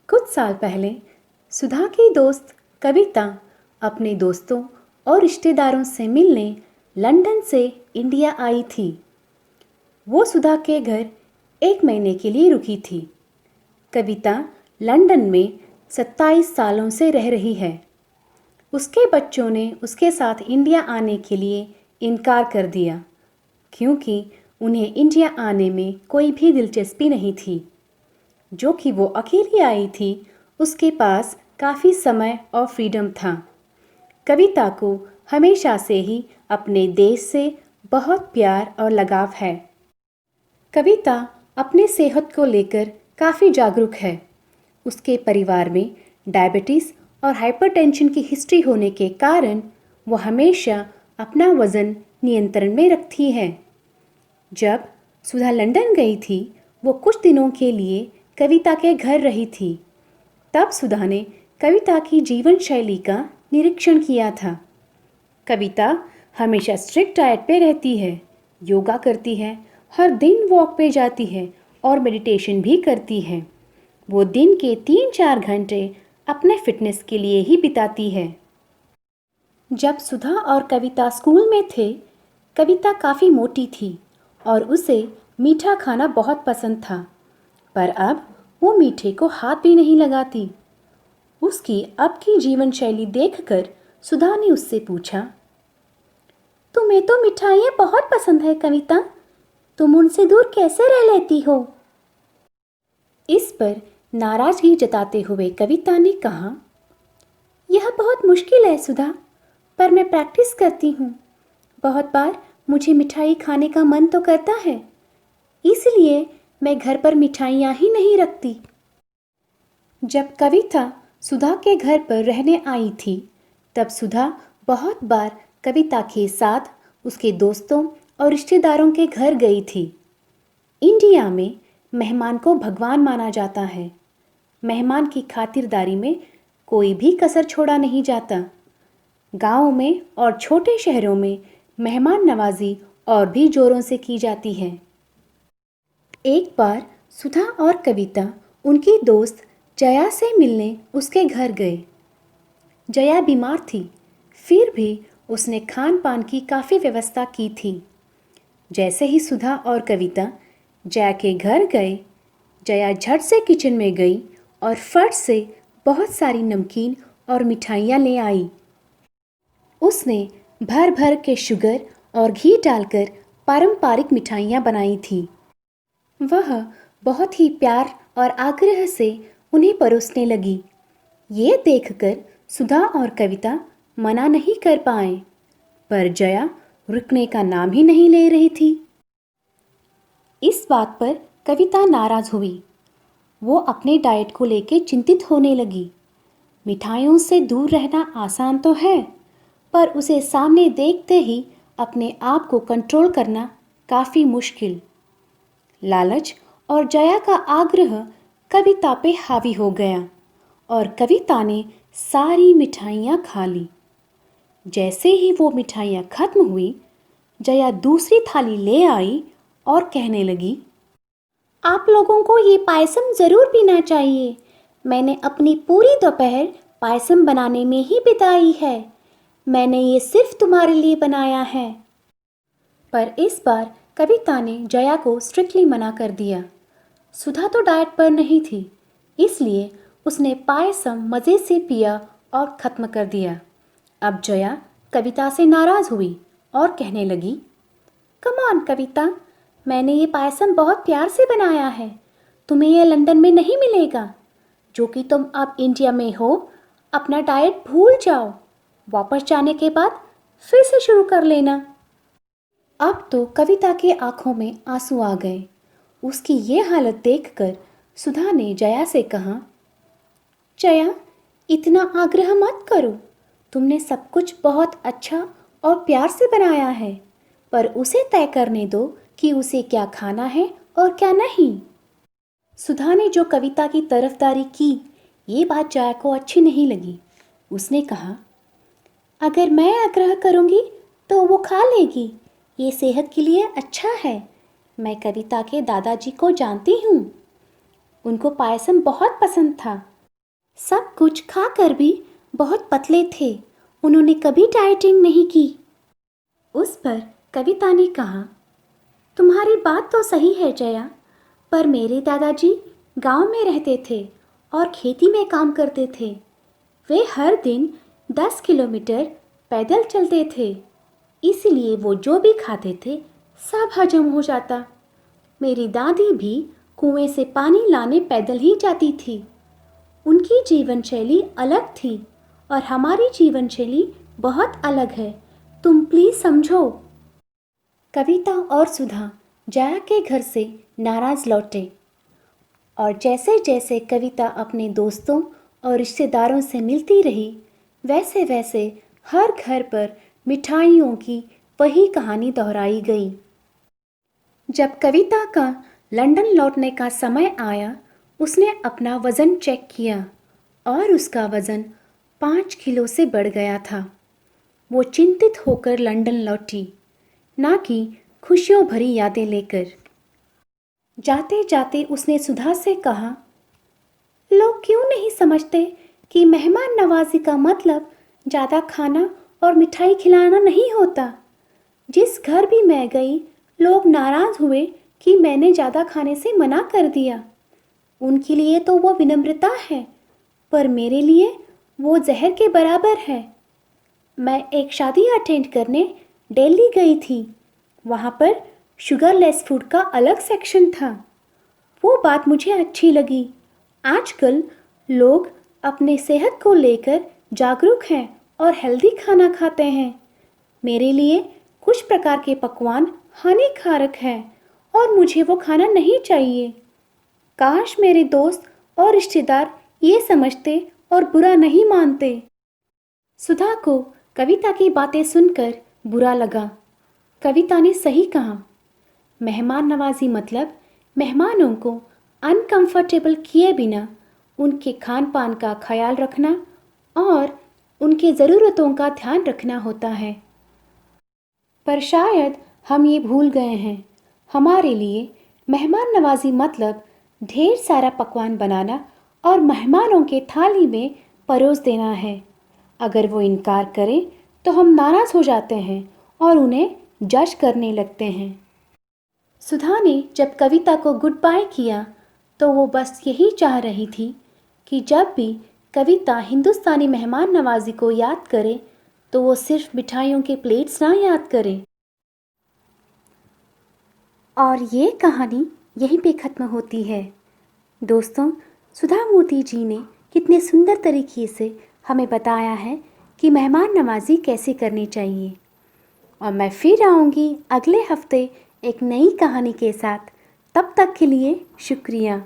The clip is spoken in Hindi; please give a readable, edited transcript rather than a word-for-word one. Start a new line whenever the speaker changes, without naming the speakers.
कुछ साल पहले सुधा की दोस्त कविता अपने दोस्तों और रिश्तेदारों से मिलने लंदन से इंडिया आई थी। वो सुधा के घर 1 महीने के लिए रुकी थी। कविता लंदन में 27 सालों से रह रही है। उसके बच्चों ने उसके साथ इंडिया आने के लिए इनकार कर दिया क्योंकि उन्हें इंडिया आने में कोई भी दिलचस्पी नहीं थी। जो कि वो अकेली आई थी, उसके पास काफ़ी समय और फ्रीडम था। कविता को हमेशा से ही अपने देश से बहुत प्यार और लगाव है। कविता अपने सेहत को लेकर काफ़ी जागरूक है। उसके परिवार में डायबिटीज़ और हाइपरटेंशन की हिस्ट्री होने के कारण वो हमेशा अपना वज़न नियंत्रण में रखती है। जब सुधा लंदन गई थी, वो कुछ दिनों के लिए कविता के घर रही थी। तब सुधा ने कविता की जीवन शैली का निरीक्षण किया था। कविता हमेशा स्ट्रिक्ट डाइट पे रहती है, योगा करती है, हर दिन वॉक पे जाती है और मेडिटेशन भी करती है। वो दिन के 3-4 घंटे अपने फिटनेस के लिए ही बिताती है। जब सुधा और कविता स्कूल में थे, कविता काफ़ी मोटी थी और उसे मीठा खाना बहुत पसंद था, पर अब वो मीठे को हाथ भी नहीं लगाती। उसकी अब की जीवन शैली देखकर सुधा ने उससे पूछा, तुम्हें तो मिठाइयाँ बहुत पसंद है कविता, तुम उनसे दूर कैसे रह लेती हो? इस पर नाराजगी जताते हुए कविता ने कहा, यह बहुत मुश्किल है सुधा, पर मैं प्रैक्टिस करती हूँ। बहुत बार मुझे मिठाई खाने का मन तो करता है, इसलिए मैं घर पर मिठाइयाँ ही नहीं रखती। जब कविता सुधा के घर पर रहने आई थी, तब सुधा बहुत बार कविता के साथ उसके दोस्तों और रिश्तेदारों के घर गई थी। इंडिया में मेहमान को भगवान माना जाता है। मेहमान की खातिरदारी में कोई भी कसर छोड़ा नहीं जाता। गाँव में और छोटे शहरों में मेहमान नवाजी और भी जोरों से की जाती है। एक बार सुधा और कविता उनकी दोस्त जया से मिलने उसके घर गए। जया बीमार थी, फिर भी उसने खान पान की काफ़ी व्यवस्था की थी। जैसे ही सुधा और कविता जया के घर गए, जया झट से किचन में गई और फट से बहुत सारी नमकीन और मिठाइयाँ ले आई। उसने भर भर के शुगर और घी डालकर पारंपरिक मिठाइयाँ बनाई थी। वह बहुत ही प्यार और आग्रह से उन्हें परोसने लगी। ये देखकर सुधा और कविता मना नहीं कर पाए, पर जया रुकने का नाम ही नहीं ले रही थी। इस बात पर कविता नाराज हुई। वो अपने डाइट को लेकर चिंतित होने लगी। मिठाइयों से दूर रहना आसान तो है, पर उसे सामने देखते ही अपने आप को कंट्रोल करना काफ़ी मुश्किल। लालच और जया का आग्रह कविता पे हावी हो गया और कविता ने सारी मिठाइयाँ खा ली। जैसे ही वो मिठाइयाँ खत्म हुई, जया दूसरी थाली ले आई और कहने लगी, आप लोगों को ये पायसम ज़रूर पीना चाहिए। मैंने अपनी पूरी दोपहर पायसम बनाने में ही बिताई है। मैंने ये सिर्फ तुम्हारे लिए बनाया है। पर इस बार कविता ने जया को स्ट्रिक्टली मना कर दिया। सुधा तो डाइट पर नहीं थी, इसलिए उसने पायसम मज़े से पिया और ख़त्म कर दिया। अब जया कविता से नाराज़ हुई और कहने लगी, कम ऑन कविता, मैंने ये पायसम बहुत प्यार से बनाया है। तुम्हें यह लंदन में नहीं मिलेगा। जो कि तुम अब इंडिया में हो, अपना डाइट भूल जाओ। वापस जाने के बाद फिर से शुरू कर लेना। अब तो कविता के आंखों में आंसू आ गए। उसकी ये हालत देखकर सुधा ने जया से कहा, जया, इतना आग्रह मत करो। तुमने सब कुछ बहुत अच्छा और प्यार से बनाया है, पर उसे तय करने दो कि उसे क्या खाना है और क्या नहीं। सुधा ने जो कविता की तरफदारी की, ये बात जया को अच्छी नहीं लगी। उसने कहा, अगर मैं आग्रह करूँगी तो वो खा लेगी। ये सेहत के लिए अच्छा है। मैं कविता के दादाजी को जानती हूँ, उनको पायसम बहुत पसंद था। सब कुछ खाकर भी बहुत पतले थे। उन्होंने कभी डाइटिंग नहीं की। उस पर कविता ने कहा, तुम्हारी बात तो सही है जया, पर मेरे दादाजी गांव में रहते थे और खेती में काम करते थे। वे हर दिन 10 किलोमीटर पैदल चलते थे, इसलिए वो जो भी खाते थे सब हजम हो जाता। मेरी दादी भी कुएं से पानी लाने पैदल ही जाती थी। उनकी जीवन शैली अलग थी और हमारी जीवन शैली बहुत अलग है। तुम प्लीज़ समझो। कविता और सुधा जया के घर से नाराज़ लौटे और जैसे जैसे कविता अपने दोस्तों और रिश्तेदारों से मिलती रही, वैसे वैसे हर घर पर मिठाइयों की वही कहानी दोहराई गई। जब कविता का लंदन लौटने का समय आया, उसने अपना वज़न चेक किया और उसका वज़न 5 किलो से बढ़ गया था। वो चिंतित होकर लंदन लौटी, ना कि खुशियों भरी यादें लेकर। जाते जाते उसने सुधा से कहा, लोग क्यों नहीं समझते कि मेहमान नवाजी का मतलब ज़्यादा खाना और मिठाई खिलाना नहीं होता। जिस घर भी मैं गई, लोग नाराज़ हुए कि मैंने ज़्यादा खाने से मना कर दिया। उनके लिए तो वो विनम्रता है, पर मेरे लिए वो जहर के बराबर है। मैं एक शादी अटेंड करने दिल्ली गई थी। वहाँ पर शुगरलेस फूड का अलग सेक्शन था। वो बात मुझे अच्छी लगी। आजकल लोग अपने सेहत को लेकर जागरूक हैं और हेल्दी खाना खाते हैं। मेरे लिए कुछ प्रकार के पकवान हानिकारक हैं और मुझे वो खाना नहीं चाहिए। काश मेरे दोस्त और रिश्तेदार ये समझते और बुरा नहीं मानते। सुधा को कविता की बातें सुनकर बुरा लगा। कविता ने सही कहा, मेहमान नवाजी मतलब मेहमानों को अनकंफर्टेबल किए बिना उनके खान पान का ख्याल रखना और उनके ज़रूरतों का ध्यान रखना होता है। पर शायद हम ये भूल गए हैं। हमारे लिए मेहमान नवाजी मतलब ढेर सारा पकवान बनाना और मेहमानों के थाली में परोस देना है। अगर वो इनकार करें तो हम नाराज़ हो जाते हैं और उन्हें जज करने लगते हैं। सुधा ने जब कविता को गुड बाय किया तो वो बस यही चाह रही थी कि जब भी कविता हिंदुस्तानी मेहमान नवाजी को याद करे तो वो सिर्फ मिठाइयों के प्लेट्स ना याद करे। और ये कहानी यहीं पे ख़त्म होती है। दोस्तों, सुधा मूर्ति जी ने कितने सुंदर तरीके से हमें बताया है कि मेहमान नवाजी कैसे करनी चाहिए। और मैं फिर आऊँगी अगले हफ्ते एक नई कहानी के साथ। तब तक के लिए शुक्रिया।